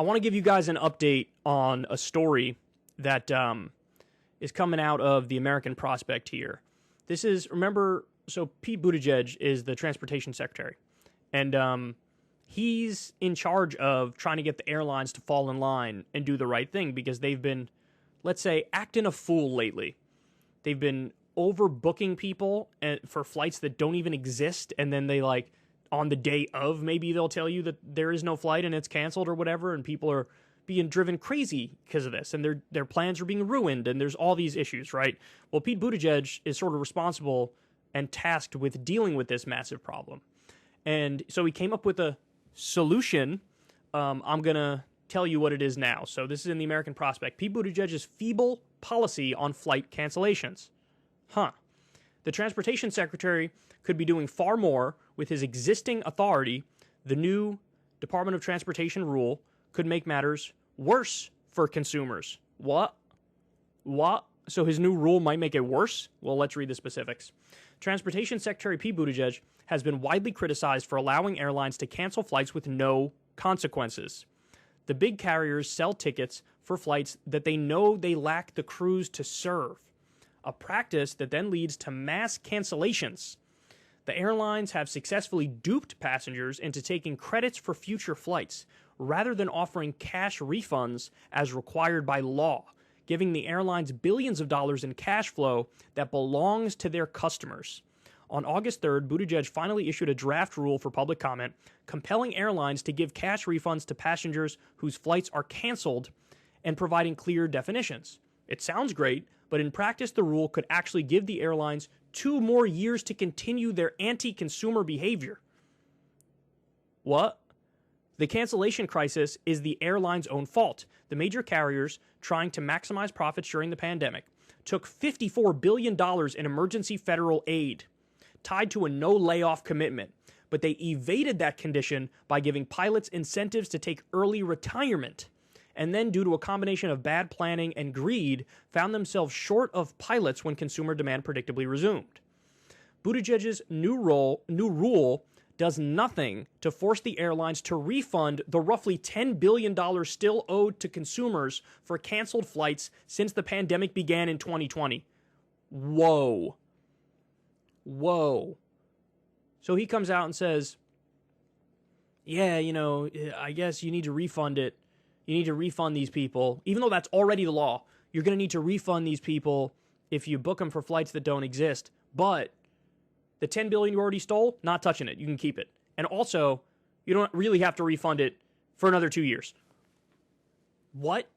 I want to give you guys an update on a story that is coming out of the American Prospect here. This is, remember, so Pete Buttigieg is the transportation secretary, and he's in charge of trying to get the airlines to fall in line and do the right thing because they've been, let's say, acting a fool lately. They've been overbooking people for flights that don't even exist, and then they, like, on the day of, maybe they'll tell you that there is no flight and it's canceled or whatever, and people are being driven crazy because of this, and their plans are being ruined, and there's all these issues, right? Well, Pete Buttigieg is sort of responsible and tasked with dealing with this massive problem. And so he came up with a solution. I'm going to tell you what it is now. So this is in the American Prospect. Pete Buttigieg's feeble policy on flight cancellations. The transportation secretary could be doing far more with his existing authority. The new Department of Transportation rule could make matters worse for consumers. What? So his new rule might make it worse? Well, let's read the specifics. Transportation Secretary Pete Buttigieg has been widely criticized for allowing airlines to cancel flights with no consequences. The big carriers sell tickets for flights that they know they lack the crews to serve, a practice that then leads to mass cancellations. The airlines have successfully duped passengers into taking credits for future flights rather than offering cash refunds as required by law, giving the airlines billions of dollars in cash flow that belongs to their customers. On August 3rd, Buttigieg finally issued a draft rule for public comment, compelling airlines to give cash refunds to passengers whose flights are canceled and providing clear definitions. It sounds great, but in practice, the rule could actually give the airlines 2 more years to continue their anti-consumer behavior. What? The cancellation crisis is the airline's own fault. The major carriers, trying to maximize profits during the pandemic, took $54 billion in emergency federal aid, tied to a no-layoff commitment, but they evaded that condition by giving pilots incentives to take early retirement, and then, due to a combination of bad planning and greed, found themselves short of pilots when consumer demand predictably resumed. Buttigieg's new rule does nothing to force the airlines to refund the roughly $10 billion still owed to consumers for canceled flights since the pandemic began in 2020. Whoa. So he comes out and says, yeah, I guess you need to refund it. You need to refund these people. Even though that's already the law, you're going to need to refund these people if you book them for flights that don't exist. But the $10 billion you already stole, not touching it. You can keep it. And also, you don't really have to refund it for another 2 years. What?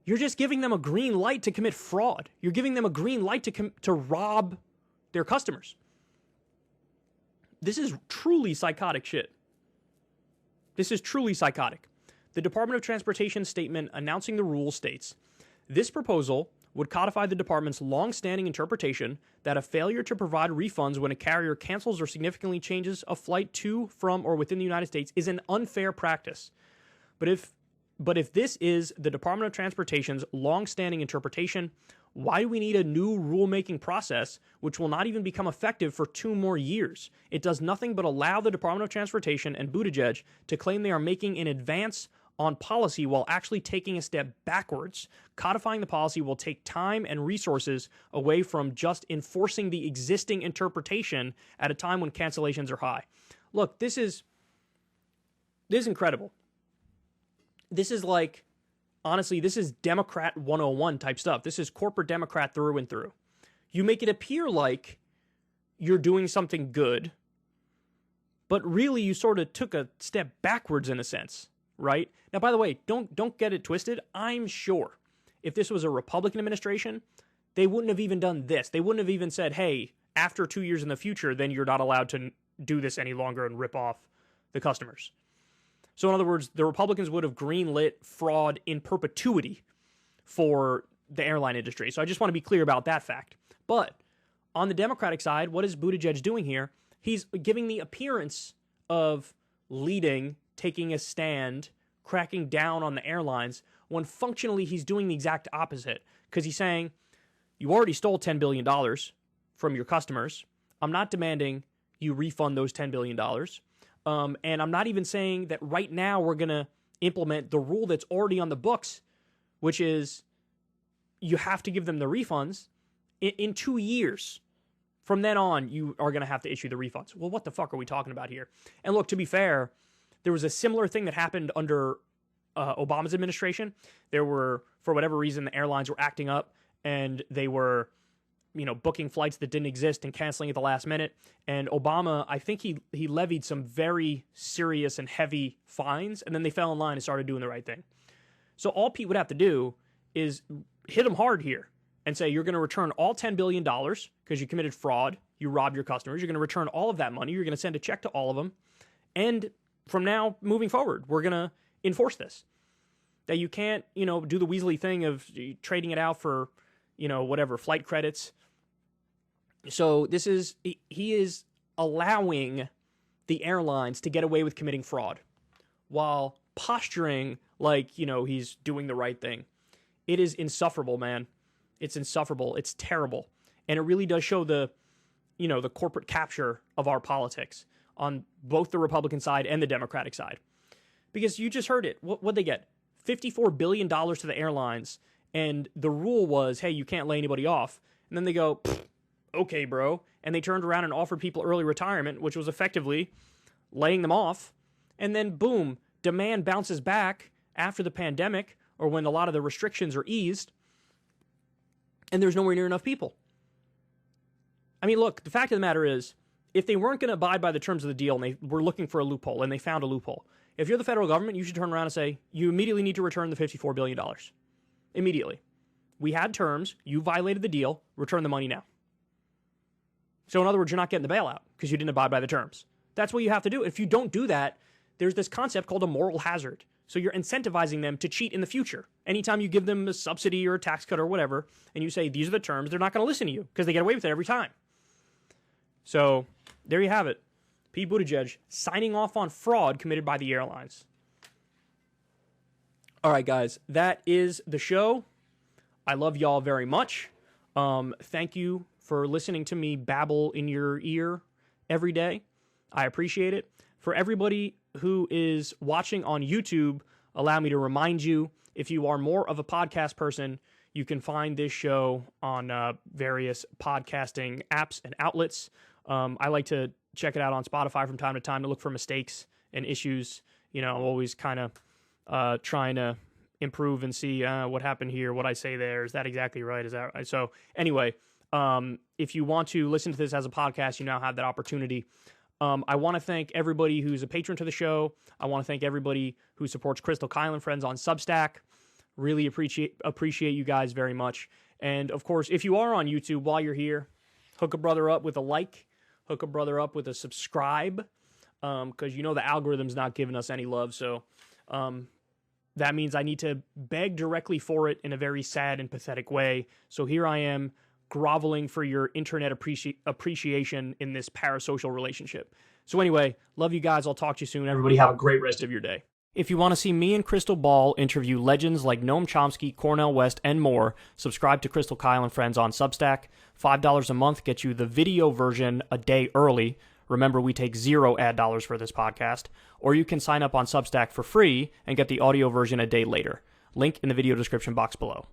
You're just giving them a green light to commit fraud. You're giving them a green light to rob their customers. This is truly psychotic shit. This is truly psychotic. The Department of Transportation statement announcing the rule states, this proposal would codify the department's long-standing interpretation that a failure to provide refunds when a carrier cancels or significantly changes a flight to, from, or within the United States is an unfair practice. But if this is the Department of Transportation's long-standing interpretation, why do we need a new rulemaking process which will not even become effective for 2 more years? It does nothing but allow the Department of Transportation and Buttigieg to claim they are making an advance on policy while actually taking a step backwards. Codifying the policy will take time and resources away from just enforcing the existing interpretation at a time when cancellations are high. Look, this is incredible. This is like, honestly, this is Democrat 101 type stuff. This is corporate Democrat through and through. You make it appear like you're doing something good, but really you sort of took a step backwards in a sense. Right? Now, by the way, don't get it twisted. I'm sure if this was a Republican administration, they wouldn't have even done this. They wouldn't have even said, hey, after 2 years in the future, then you're not allowed to do this any longer and rip off the customers. So in other words, the Republicans would have greenlit fraud in perpetuity for the airline industry. So I just want to be clear about that fact. But on the Democratic side, what is Buttigieg doing here? He's giving the appearance of leading, taking a stand, cracking down on the airlines, when functionally he's doing the exact opposite. Because he's saying, you already stole $10 billion from your customers. I'm not demanding you refund those $10 billion. And I'm not even saying that right now we're going to implement the rule that's already on the books, which is you have to give them the refunds in 2 years. From then on, you are going to have to issue the refunds. Well, what the fuck are we talking about here? And look, to be fair, there was a similar thing that happened under Obama's administration. There were, for whatever reason, the airlines were acting up, and they were, booking flights that didn't exist and canceling at the last minute. And Obama, I think he levied some very serious and heavy fines, and then they fell in line and started doing the right thing. So all Pete would have to do is hit them hard here and say, you're going to return all $10 billion because you committed fraud, you robbed your customers, you're going to return all of that money, you're going to send a check to all of them, and from now moving forward, we're going to enforce this. That you can't, do the Weasley thing of trading it out for, whatever, flight credits. So he is allowing the airlines to get away with committing fraud while posturing like, he's doing the right thing. It is insufferable, man. It's insufferable. It's terrible. And it really does show the corporate capture of our politics on both the Republican side and the Democratic side. Because you just heard it. What'd they get? $54 billion to the airlines. And the rule was, hey, you can't lay anybody off. And then they go, okay, bro. And they turned around and offered people early retirement, which was effectively laying them off. And then, boom, demand bounces back after the pandemic or when a lot of the restrictions are eased. And there's nowhere near enough people. I mean, look, the fact of the matter is, if they weren't going to abide by the terms of the deal and they were looking for a loophole and they found a loophole, if you're the federal government, you should turn around and say, you immediately need to return the $54 billion. Immediately. We had terms. You violated the deal. Return the money now. So in other words, you're not getting the bailout because you didn't abide by the terms. That's what you have to do. If you don't do that, there's this concept called a moral hazard. So you're incentivizing them to cheat in the future. Anytime you give them a subsidy or a tax cut or whatever, and you say, these are the terms, they're not going to listen to you because they get away with it every time. So there you have it. Pete Buttigieg signing off on fraud committed by the airlines. All right, guys, that is the show. I love y'all very much. Thank you for listening to me babble in your ear every day. I appreciate it. For everybody who is watching on YouTube, allow me to remind you, if you are more of a podcast person, you can find this show on various podcasting apps and outlets. I like to check it out on Spotify from time to time to look for mistakes and issues. I'm always kind of trying to improve and see what happened here, what I say there. Is that exactly right? Is that right? So anyway, if you want to listen to this as a podcast, you now have that opportunity. I want to thank everybody who's a patron to the show. I want to thank everybody who supports Crystal, Kyle, and Friends on Substack. Really appreciate you guys very much. And, of course, if you are on YouTube while you're here, hook a brother up with a like. Hook a brother up with a subscribe. Because the algorithm's not giving us any love. So that means I need to beg directly for it in a very sad and pathetic way. So here I am, groveling for your internet appreciation in this parasocial relationship. So anyway, love you guys. I'll talk to you soon. Everybody have a great rest of your day. If you want to see me and Crystal Ball interview legends like Noam Chomsky, Cornel West, and more, subscribe to Crystal, Kyle, and Friends on Substack. $5 a month gets you the video version a day early. Remember, we take 0 ad dollars for this podcast. Or you can sign up on Substack for free and get the audio version a day later. Link in the video description box below.